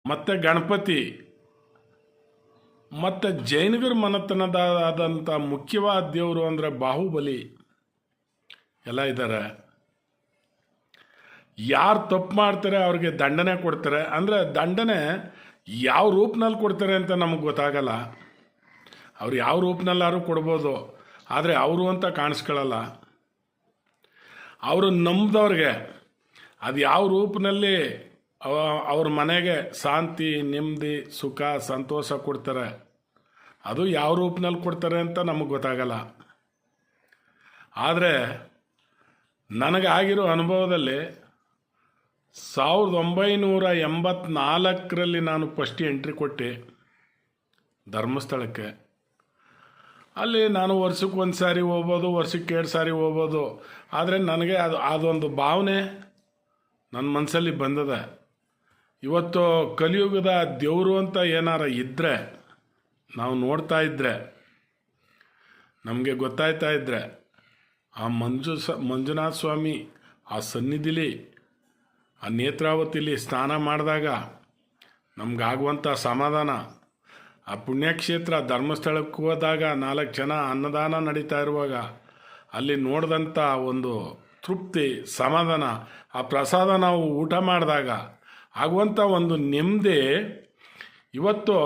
ಮತ್ತು ಗಣಪತಿ ಮತ್ತು ಜೈನಿಗರ ಮನೆತನದಾದಂಥ ಮುಖ್ಯವಾದ ದೇವರು ಅಂದರೆ ಬಾಹುಬಲಿ ಎಲ್ಲ ಇದ್ದಾರೆ. ಯಾರು ತಪ್ಪು ಮಾಡ್ತಾರೆ ಅವ್ರಿಗೆ ದಂಡನೆ ಕೊಡ್ತಾರೆ. ಅಂದರೆ ದಂಡನೆ ಯಾವ ರೂಪನಲ್ಲಿ ಕೊಡ್ತಾರೆ ಅಂತ ನಮಗೆ ಗೊತ್ತಾಗಲ್ಲ. ಅವ್ರು ಯಾವ ರೂಪನಲ್ಲಾದ್ರೂ ಕೊಡ್ಬೋದು, ಆದರೆ ಅವರು ಅಂತ ಕಾಣಿಸ್ಕೊಳ್ಳಲ್ಲ. ಅವರು ನಂಬಿದವ್ರಿಗೆ ಅದು ಯಾವ ರೂಪದಲ್ಲಿ ಅವ್ರ ಮನೆಗೆ ಶಾಂತಿ, ನೆಮ್ಮದಿ, ಸುಖ, ಸಂತೋಷ ಕೊಡ್ತಾರೆ, ಅದು ಯಾವ ರೂಪನಲ್ಲಿ ಕೊಡ್ತಾರೆ ಅಂತ ನಮಗೆ ಗೊತ್ತಾಗಲ್ಲ. ಆದರೆ ನನಗಾಗಿರೋ ಅನುಭವದಲ್ಲಿ 1984ರಲ್ಲಿ ನಾನು ಫಸ್ಟ್ ಎಂಟ್ರಿ ಕೊಟ್ಟೆ ಧರ್ಮಸ್ಥಳಕ್ಕೆ. ಅಲ್ಲಿ ನಾನು ವರ್ಷಕ್ಕೆ 1 ಸಾರಿ ಹೋಗ್ಬೋದು, ವರ್ಷಕ್ಕೆ 2 ಸಾರಿ ಹೋಗ್ಬೋದು. ಆದರೆ ನನಗೆ ಅದೊಂದು ಭಾವನೆ ನನ್ನ ಮನಸ್ಸಲ್ಲಿ ಬಂದದೆ. ಇವತ್ತು ಕಲಿಯುಗದ ದೇವರು ಅಂತ ಏನಾರ ಇದ್ದರೆ, ನಾವು ನೋಡ್ತಾ ಇದ್ದರೆ, ನಮಗೆ ಗೊತ್ತಾಯ್ತಾ ಇದ್ದರೆ, ಆ ಮಂಜುನಾಥ ಸ್ವಾಮಿ ಆ ಸನ್ನಿಧಿಲಿ, ಆ ನೇತ್ರಾವತಿಲಿ ಸ್ನಾನ ಮಾಡಿದಾಗ ನಮಗಾಗುವಂಥ ಸಮಾಧಾನ, ಆ ಪುಣ್ಯಕ್ಷೇತ್ರ ಧರ್ಮಸ್ಥಳಕ್ಕೆ ಹೋದಾಗ 4 ಜನ ಅನ್ನದಾನ ನಡೀತಾ ಇರುವಾಗ ಅಲ್ಲಿ ನೋಡಿದಂಥ ಒಂದು ತೃಪ್ತಿ, ಸಮಾಧಾನ, ಆ ಪ್ರಸಾದ ನಾವು ಊಟ ಮಾಡಿದಾಗ ಆಗುವಂಥ ಒಂದು ನೆಮ್ಮದಿ, ಇವತ್ತು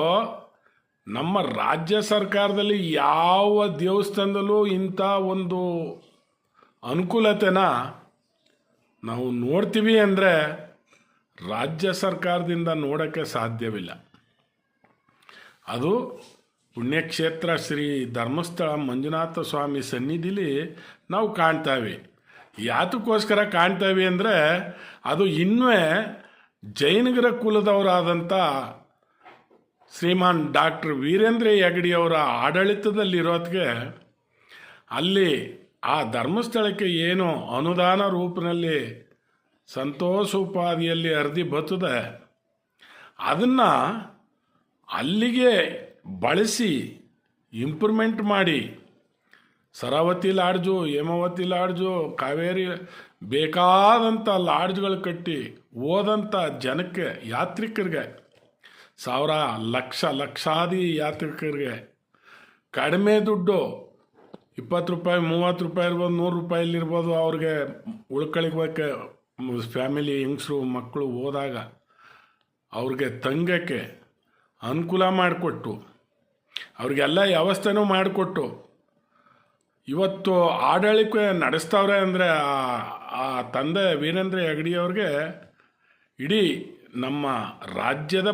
ನಮ್ಮ ರಾಜ್ಯ ಸರ್ಕಾರದಲ್ಲಿ ಯಾವ ದೇವಸ್ಥಾನದಲ್ಲೂ ಇಂಥ ಒಂದು ಅನುಕೂಲತೆನ ನಾವು ನೋಡ್ತೀವಿ ಅಂದರೆ ರಾಜ್ಯ ಸರ್ಕಾರದಿಂದ ನೋಡೋಕ್ಕೆ ಸಾಧ್ಯವಿಲ್ಲ. ಅದು ಪುಣ್ಯಕ್ಷೇತ್ರ ಶ್ರೀ ಧರ್ಮಸ್ಥಳ ಮಂಜುನಾಥ ಸ್ವಾಮಿ ಸನ್ನಿಧಿಲಿ ನಾವು ಕಾಣ್ತಾವೆ. ಯಾತಕ್ಕೋಸ್ಕರ ಕಾಣ್ತಾವೆ ಅಂದರೆ ಅದು ಇನ್ನೂ ಜೈನಿಗರ ಕುಲದವರಾದಂಥ ಶ್ರೀಮಾನ್ ಡಾಕ್ಟರ್ ವೀರೇಂದ್ರ ಹೆಗ್ಗಡೆಯವರ ಆಡಳಿತದಲ್ಲಿರೋದಕ್ಕೆ ಅಲ್ಲಿ ಆ ಧರ್ಮಸ್ಥಳಕ್ಕೆ ಏನು ಅನುದಾನ ರೂಪದಲ್ಲಿ ಸಂತೋಷೋಪಾದಿಯಲ್ಲಿ ಅರ್ಧಿ ಬರ್ತದೆ, ಅದನ್ನು ಅಲ್ಲಿಗೆ ಬಳಸಿ ಇಂಪ್ರೂವ್ಮೆಂಟ್ ಮಾಡಿ ಸರಾವತಿ ಲಾಡ್ಜು, ಹೇಮಾವತಿ ಲಾಡ್ಜು, ಕಾವೇರಿ ಬೇಕಾದಂಥ ಲಾಡ್ಜ್ಗಳು ಕಟ್ಟಿ ಹೋದಂಥ ಜನಕ್ಕೆ, ಯಾತ್ರಿಕರಿಗೆ, ಲಕ್ಷಾದಿ ಯಾತ್ರಿಕರಿಗೆ ಕಡಿಮೆ ದುಡ್ಡು, 20 ರೂಪಾಯಿ, 30 ರೂಪಾಯಿ ಇರ್ಬೋದು, 100 ರೂಪಾಯಿಲಿರ್ಬೋದು, ಅವ್ರಿಗೆ ಉಳ್ಕೊಳಿಕ್ಕೆ ಫ್ಯಾಮಿಲಿ ಹೆಂಗಸರು ಮಕ್ಕಳು ಹೋದಾಗ ಅವ್ರಿಗೆ ತಂಗಕ್ಕೆ ಅನುಕೂಲ ಮಾಡಿಕೊಟ್ಟು, ಅವ್ರಿಗೆಲ್ಲ ವ್ಯವಸ್ಥೆನೂ ಮಾಡಿಕೊಟ್ಟು ಇವತ್ತು ಆಡಳಿತ ನಡೆಸ್ತವ್ರೆ ಅಂದರೆ ಆ ತಂದೆ ವೀರೇಂದ್ರ ಹೆಗ್ಗಡೆಯವ್ರಿಗೆ ಇಡೀ ನಮ್ಮ ರಾಜ್ಯದ